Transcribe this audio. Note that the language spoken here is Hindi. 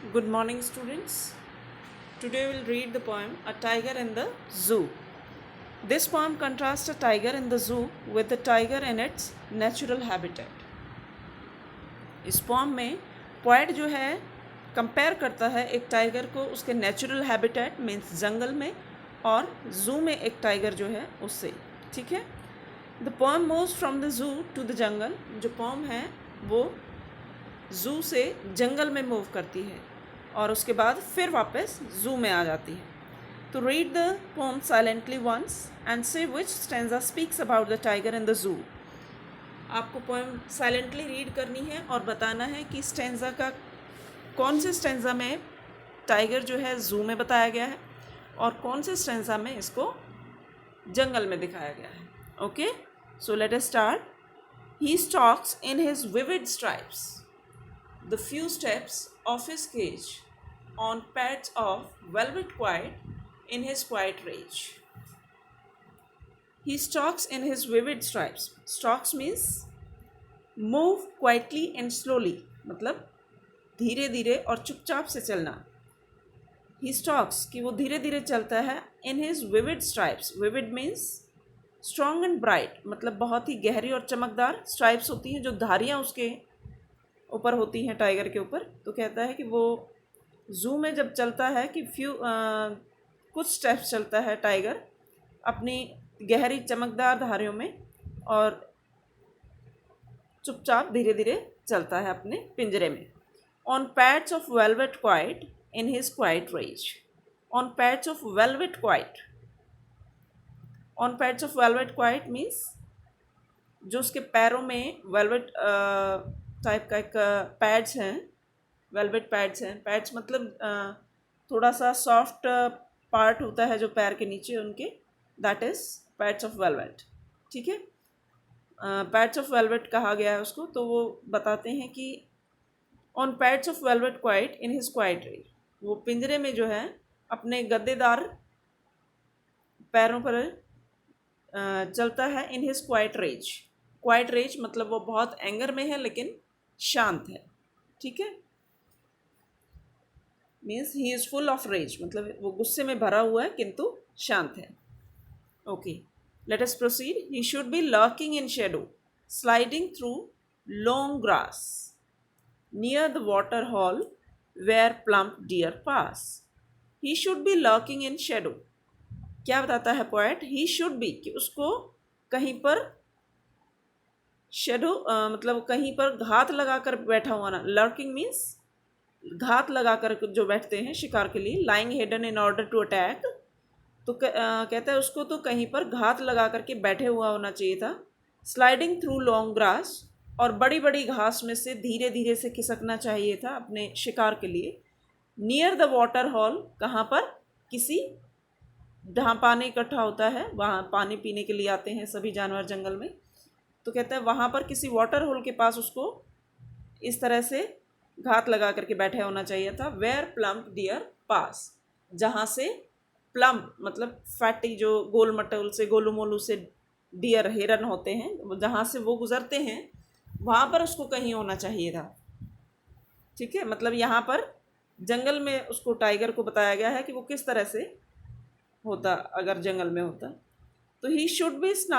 Good morning, students. Today we'll read the poem A Tiger in the Zoo. This poem contrasts a tiger in the zoo with the tiger in its natural habitat. इस poem में पोएट जो है कंपेयर करता है एक टाइगर को उसके नेचुरल हैबिटेट मीन्स जंगल में और जू में एक टाइगर जो है उससे. ठीक है. The poem moves from the zoo to the jungle. जो पोएम है वो जू से जंगल में मूव करती है और उसके बाद फिर वापस जू में आ जाती है. तो read the poem silently once and से which stanza speaks about the tiger in the zoo. आपको पोएम साइलेंटली रीड करनी है और बताना है कि स्टेंजा का कौन से स्टेंजा में टाइगर जो है जू में बताया गया है और कौन से स्टेंजा में इसको जंगल में दिखाया गया है. Okay, so let us start. He stocks in his vivid stripes the few steps of his cage on pads of velvet quiet in his quiet rage. He stalks in his vivid stripes. Stalks means move quietly and slowly, मतलब धीरे धीरे और चुपचाप से चलना. He stalks कि वो धीरे धीरे चलता है in his vivid stripes. Vivid means strong and bright, मतलब बहुत ही गहरी और चमकदार. स्ट्राइप्स होती हैं जो धारियाँ उसके ऊपर होती हैं टाइगर के ऊपर. तो कहता है कि वो जू में जब चलता है कि कुछ स्टेप्स चलता है टाइगर अपनी गहरी चमकदार धारियों में और चुपचाप धीरे धीरे चलता है अपने पिंजरे में. On pads of velvet quiet in his quiet rage. On pads of velvet quiet. On pads of velvet quiet means जो उसके पैरों में वेलवेट टाइप का एक पैड्स हैं, वेलवेट पैड्स हैं. पैड्स मतलब थोड़ा सा सॉफ्ट पार्ट होता है जो पैर के नीचे उनके, that is pads of velvet. ठीक है. पैड्स ऑफ वेलवेट कहा गया है उसको. तो वो बताते हैं कि on pads of velvet quiet in his quiet rage. वो पिंजरे में जो है अपने गद्देदार पैरों पर चलता है in his quiet rage. Quiet rage मतलब वो बहुत एंगर में है लेकिन शांत है. ठीक है. Means he is full of rage, मतलब वो गुस्से में भरा हुआ है किंतु शांत है. Okay, let us proceed. He should be lurking in shadow sliding through long grass near the water hole where plump deer pass. He should be lurking in shadow. क्या बताता है पोएट? ही शुड बी कि उसको कहीं पर शेडो मतलब कहीं पर घात लगाकर बैठा हुआ ना. लर्किंग मीन्स घात लगाकर जो बैठते हैं शिकार के लिए. Lying hidden in order to attack. तो कहता है उसको तो कहीं पर घात लगा करके बैठे हुआ होना चाहिए था. स्लाइडिंग थ्रू लॉन्ग ग्रास, और बड़ी बड़ी घास में से धीरे धीरे से खिसकना चाहिए था अपने शिकार के लिए. नियर द वाटर हॉल, कहाँ पर? किसी जहाँ पानी इकट्ठा होता है वहाँ पानी पीने के लिए आते हैं सभी जानवर जंगल में. तो कहता है वहाँ पर किसी वाटर होल के पास उसको इस तरह से घात लगा करके बैठे होना चाहिए था. वेयर प्लम्प डियर पास, जहाँ से प्लम्प मतलब फैटी जो गोल मटोल से गोलू मोलू से डियर हिरन होते हैं, जहाँ से वो गुजरते हैं वहाँ पर उसको कहीं होना चाहिए था. ठीक है. मतलब यहाँ पर जंगल में उसको टाइगर को बताया गया है कि वो किस तरह से होता अगर जंगल में होता. तो ही शुड बी